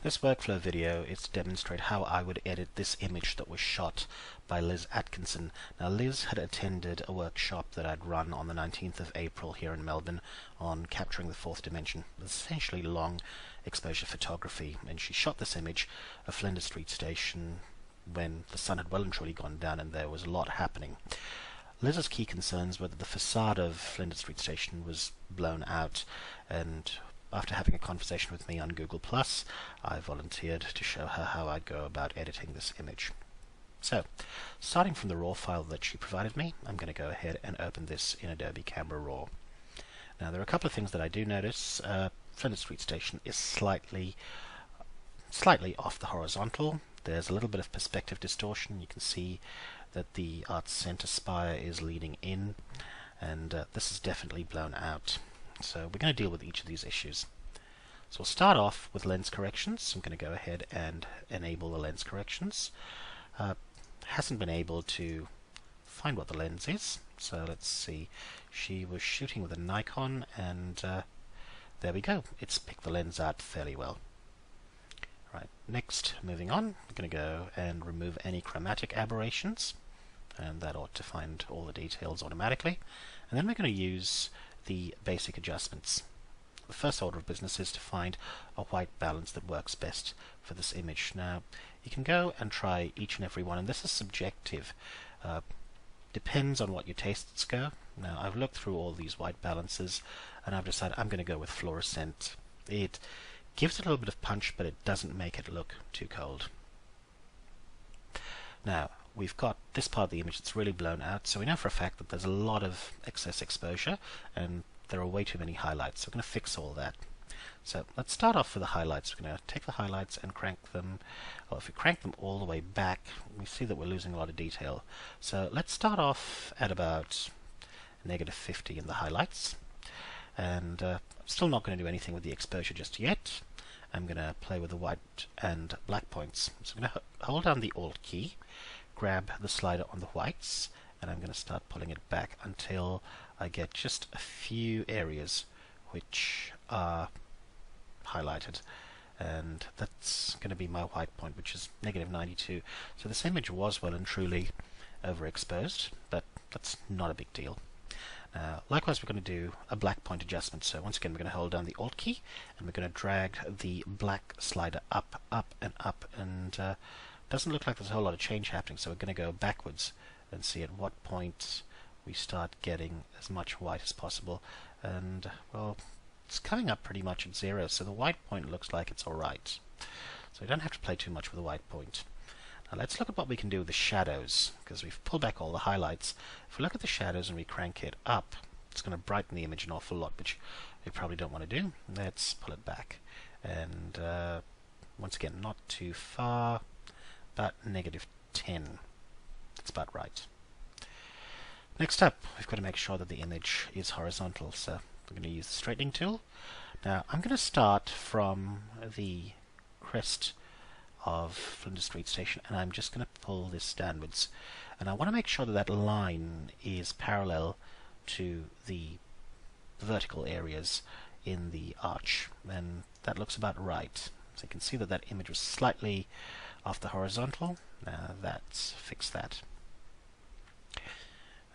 This workflow video is to demonstrate how I would edit this image that was shot by Liz Atkinson. Now, Liz had attended a workshop that I'd run on the 19th of April here in Melbourne on capturing the fourth dimension. It's essentially long exposure photography, and she shot this image of Flinders Street Station when the sun had well and truly gone down and there was a lot happening. Liz's key concerns were that the facade of Flinders Street Station was blown out, and after having a conversation with me on Google+, I volunteered to show her how I'd go about editing this image. So, starting from the raw file that she provided me, I'm going to go ahead and open this in Adobe Camera Raw. Now, there are a couple of things that I do notice. Flinders Street Station is slightly off the horizontal. There's a little bit of perspective distortion. You can see that the Arts Centre spire is leaning in, and this is definitely blown out. So we're going to deal with each of these issues. So we'll start off with lens corrections. I'm going to go ahead and enable the lens corrections. Hasn't been able to find what the lens is, so let's see. She was shooting with a Nikon, and there we go. It's picked the lens out fairly well. Right, next, moving on, we're going to go and remove any chromatic aberrations, and that ought to find all the details automatically. And then we're going to use the basic adjustments. The first order of business is to find a white balance that works best for this image. Now, you can go and try each and every one, and this is subjective. Depends on what your tastes go. Now, I've looked through all these white balances, and I've decided I'm going to go with fluorescent. It gives it a little bit of punch, but it doesn't make it look too cold. Now, we've got this part of the image that's really blown out, so we know for a fact that there's a lot of excess exposure and there are way too many highlights, so we're going to fix all that. So let's start off with the highlights. We're going to take the highlights and crank them, well, if we crank them all the way back, we see that we're losing a lot of detail. So let's start off at about -50 in the highlights, and I'm still not going to do anything with the exposure just yet. I'm going to play with the white and black points. So I'm going to hold down the Alt key, grab the slider on the whites, and I'm going to start pulling it back until I get just a few areas which are highlighted, and that's going to be my white point, which is -92. So this image was well and truly overexposed, but that's not a big deal. Likewise, we're going to do a black point adjustment. So once again, we're going to hold down the Alt key, and we're going to drag the black slider up, and doesn't look like there's a whole lot of change happening, so we're going to go backwards and see at what point we start getting as much white as possible. And, well, it's coming up pretty much at 0, so the white point looks like it's alright. So we don't have to play too much with the white point. Now let's look at what we can do with the shadows, because we've pulled back all the highlights. If we look at the shadows and we crank it up, it's going to brighten the image an awful lot, which we probably don't want to do. Let's pull it back. And once again, not too far, about -10. That's about right. Next up, we've got to make sure that the image is horizontal, so we're going to use the straightening tool. Now, I'm going to start from the crest of Flinders Street Station, and I'm just going to pull this downwards. And I want to make sure that that line is parallel to the vertical areas in the arch, and that looks about right. So you can see that that image was slightly off the horizontal. Now let's fix that.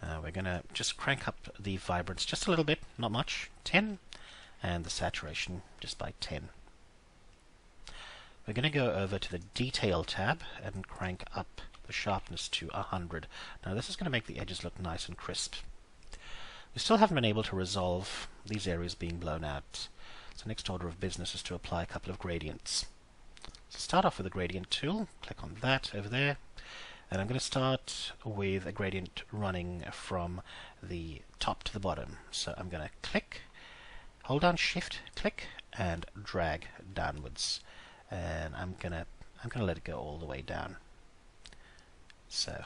We're going to just crank up the vibrance just a little bit, not much, 10, and the saturation just by 10. We're going to go over to the Detail tab and crank up the sharpness to 100. Now this is going to make the edges look nice and crisp. We still haven't been able to resolve these areas being blown out. So next order of business is to apply a couple of gradients. So start off with the gradient tool, click on that over there, and I'm going to start with a gradient running from the top to the bottom. So I'm going to click, hold down Shift, click, and drag downwards. And I'm gonna let it go all the way down. So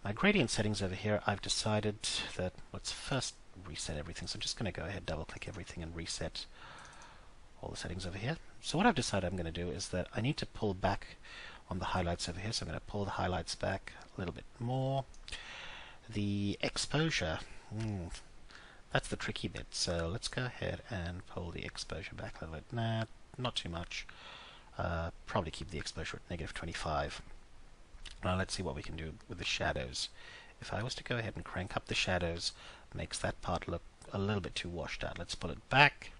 my gradient settings over here, I've decided that let's first reset everything. So I'm just going to go ahead, double click everything, and reset all the settings over here. So what I've decided I'm going to do is that I need to pull back on the highlights over here. So I'm going to pull the highlights back a little bit more. The exposure, that's the tricky bit. So let's go ahead and pull the exposure back a little bit. Nah, not too much. Probably keep the exposure at -25. Now let's see what we can do with the shadows. If I was to go ahead and crank up the shadows, makes that part look a little bit too washed out. Let's pull it back.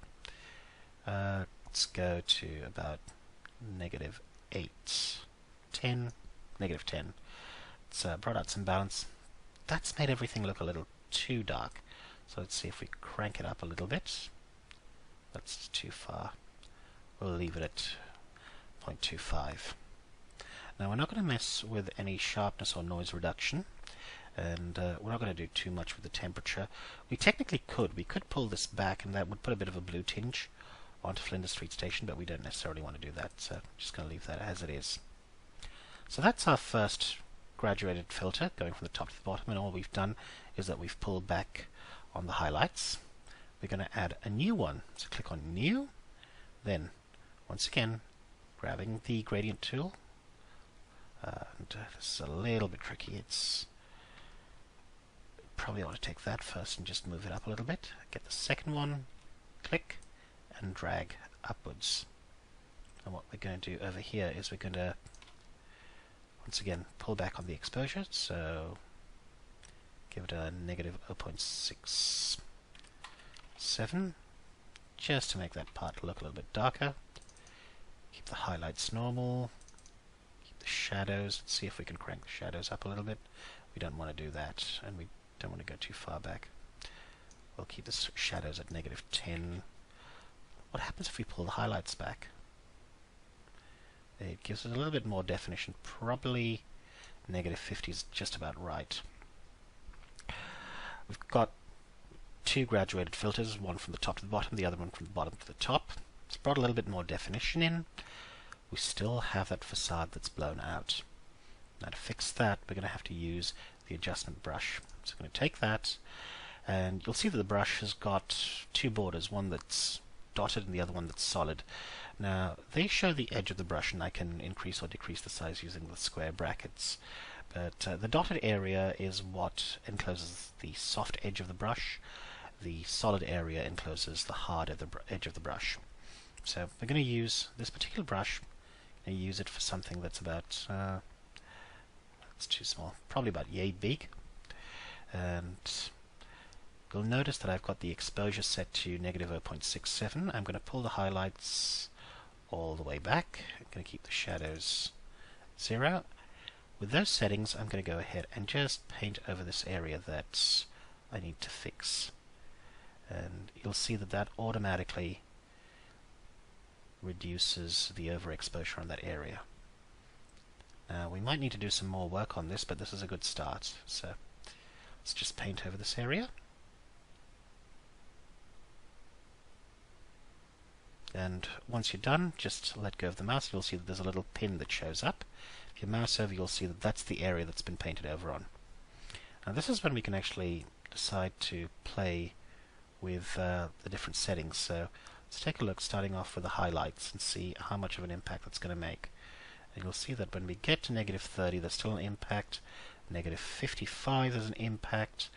Let's go to about -8, 10, -10. It's brought out some balance. That's made everything look a little too dark. So let's see if we crank it up a little bit. That's too far. We'll leave it at 0.25. Now we're not going to mess with any sharpness or noise reduction, and we're not going to do too much with the temperature. We technically could. We could pull this back, and that would put a bit of a blue tinge onto Flinders Street Station, but we don't necessarily want to do that, so I'm just going to leave that as it is. So that's our first graduated filter, going from the top to the bottom, and all we've done is that we've pulled back on the highlights. We're going to add a new one, so click on New, then once again grabbing the gradient tool, and this is a little bit tricky. It's probably ought to take that first and just move it up a little bit. Get the second one, click, and drag upwards. And what we're going to do over here is we're going to once again pull back on the exposure, so give it a -0.67 just to make that part look a little bit darker. Keep the highlights normal, keep the shadows. Let's see if we can crank the shadows up a little bit. We don't want to do that, and we don't want to go too far back. We'll keep the shadows at -10. What happens if we pull the highlights back? It gives it a little bit more definition. Probably -50 is just about right. We've got two graduated filters, one from the top to the bottom, the other one from the bottom to the top. It's brought a little bit more definition in. We still have that facade that's blown out. Now to fix that, we're going to have to use the adjustment brush. So I'm going to take that, and you'll see that the brush has got two borders, one that's dotted and the other one that's solid. Now they show the edge of the brush, and I can increase or decrease the size using the square brackets. But the dotted area is what encloses the soft edge of the brush. The solid area encloses the hard edge of the brush. So we're going to use this particular brush. I'm going to use it for something that's about that's too small, probably about yay big. And you'll notice that I've got the exposure set to -0.67. I'm going to pull the highlights all the way back. I'm going to keep the shadows 0. With those settings, I'm going to go ahead and just paint over this area that I need to fix. And you'll see that that automatically reduces the overexposure on that area. Now we might need to do some more work on this, but this is a good start. So let's just paint over this area. And once you're done, just let go of the mouse. You'll see that there's a little pin that shows up. If you mouse over, you'll see that that's the area that's been painted over on. Now this is when we can actually decide to play with the different settings. So let's take a look, starting off with the highlights, and see how much of an impact that's going to make. And you'll see that when we get to -30, there's still an impact. -55, there's an impact.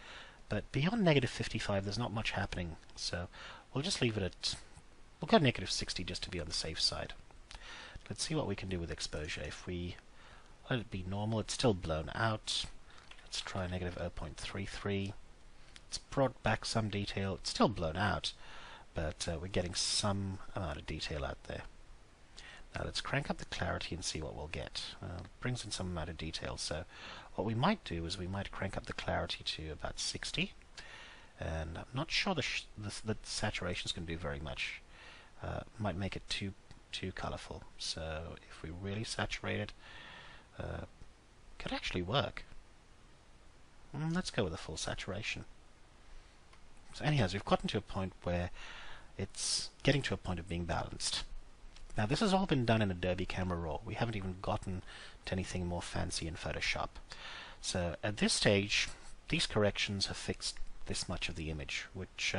But beyond -55, there's not much happening. So we'll just leave it at, we'll go -60 just to be on the safe side. Let's see what we can do with exposure. If we let it be normal, it's still blown out. Let's try -0.33. It's brought back some detail. It's still blown out, but we're getting some amount of detail out there. Now let's crank up the clarity and see what we'll get. Brings in some amount of detail. So what we might do is we might crank up the clarity to about 60. And I'm not sure the saturation is going to do very much. Might make it too colorful. So if we really saturate it, could actually work. Let's go with a full saturation. So anyways, we've gotten to a point where it's getting to a point of being balanced. Now this has all been done in Adobe Camera Raw. We haven't even gotten to anything more fancy in Photoshop. So at this stage, these corrections have fixed this much of the image, which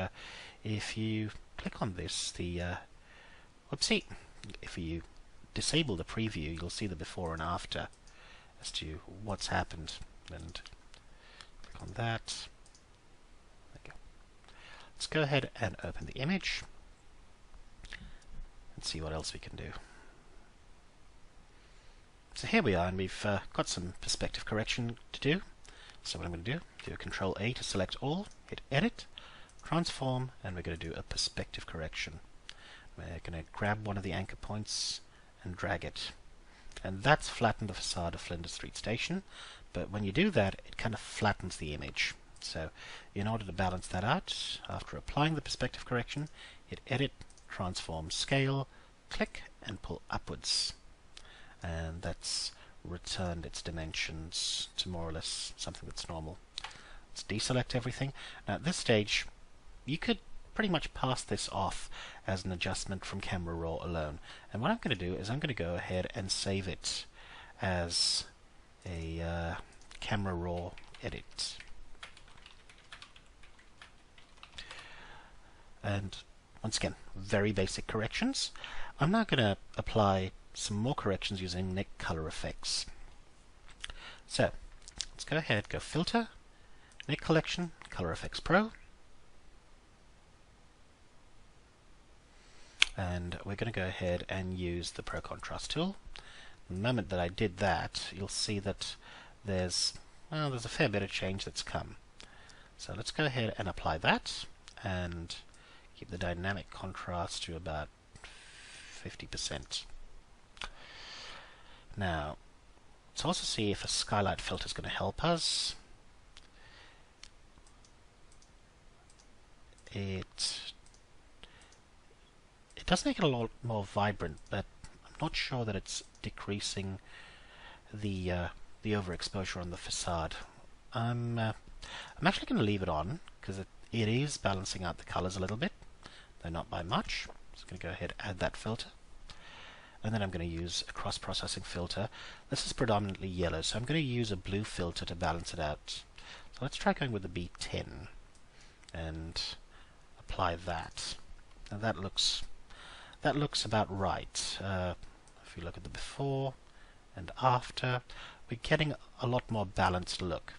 if you click on this, whoopsie, if you disable the preview, you'll see the before and after as to what's happened. And click on that. There you go. Let's go ahead and open the image. and see what else we can do. So here we are, and we've got some perspective correction to do. So what I'm going to do a Control A to select all, hit Edit, Transform, and we're going to do a perspective correction. We're going to grab one of the anchor points and drag it. And that's flattened the facade of Flinders Street Station, but when you do that, it kind of flattens the image. So in order to balance that out, after applying the perspective correction, hit Edit, Transform, Scale, click, and pull upwards. And that's returned its dimensions to more or less something that's normal. Let's deselect everything. Now at this stage, you could pretty much pass this off as an adjustment from Camera Raw alone. And what I'm going to do is I'm going to go ahead and save it as a Camera Raw edit. And once again, very basic corrections. I'm now going to apply some more corrections using Nick Color Effects. So let's go ahead, go Filter, Nick Collection, Color Effects Pro, and we're going to go ahead and use the Pro Contrast tool. The moment that I did that, you'll see that there's a fair bit of change that's come. So let's go ahead and apply that and keep the dynamic contrast to about 50%. Now, let's also see if a skylight filter is going to help us. It does make it a lot more vibrant, but I'm not sure that it's decreasing the overexposure on the facade. I'm actually going to leave it on because it is balancing out the colors a little bit, though not by much. So I'm going to go ahead and add that filter. And then I'm going to use a cross-processing filter. This is predominantly yellow, so I'm going to use a blue filter to balance it out. So let's try going with the B10 and apply that. Now that looks about right. If you look at the before and after, we're getting a lot more balanced look.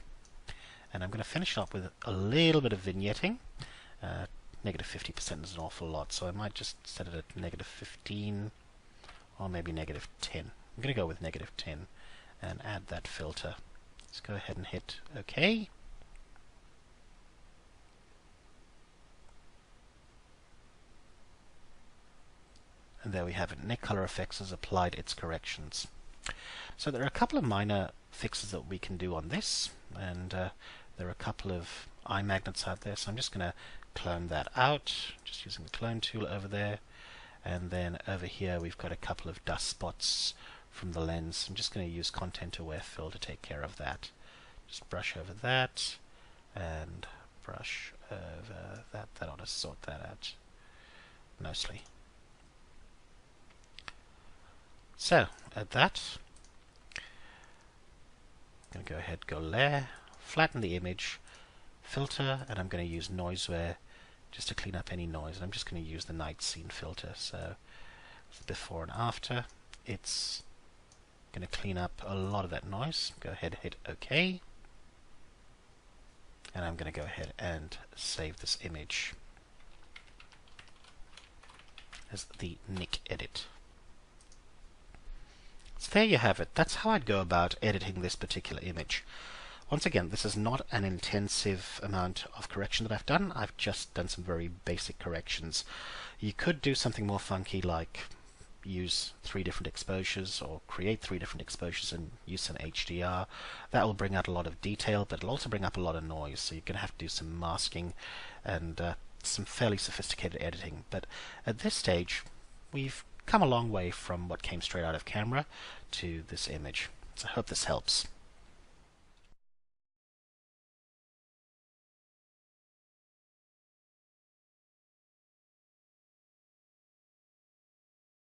And I'm going to finish up with a little bit of vignetting. Negative 50% is an awful lot, so I might just set it at negative 15 or maybe negative 10. I'm going to go with negative 10 and add that filter. Let's go ahead and hit OK. And there we have it. Nick Color Effects has applied its corrections. So there are a couple of minor fixes that we can do on this, and there are a couple of eye magnets out there, so I'm just going to clone that out, just using the clone tool over there. And then over here we've got a couple of dust spots from the lens. I'm just going to use Content Aware Fill to take care of that. Just brush over that and brush over that. That ought to sort that out nicely. So at that, I'm going to go ahead, go Layer, flatten the image, Filter, and I'm going to use Noiseware just to clean up any noise. And I'm just going to use the night scene filter. So before and after, it's going to clean up a lot of that noise. Go ahead, hit OK. And I'm going to go ahead and save this image as the Nick edit. So there you have it. That's how I'd go about editing this particular image. Once again, this is not an intensive amount of correction that I've done. I've just done some very basic corrections. You could do something more funky, like use 3 different exposures or create 3 different exposures and use some HDR. That will bring out a lot of detail, but it'll also bring up a lot of noise, so you're going to have to do some masking and some fairly sophisticated editing. But at this stage, we've come a long way from what came straight out of camera to this image. So I hope this helps.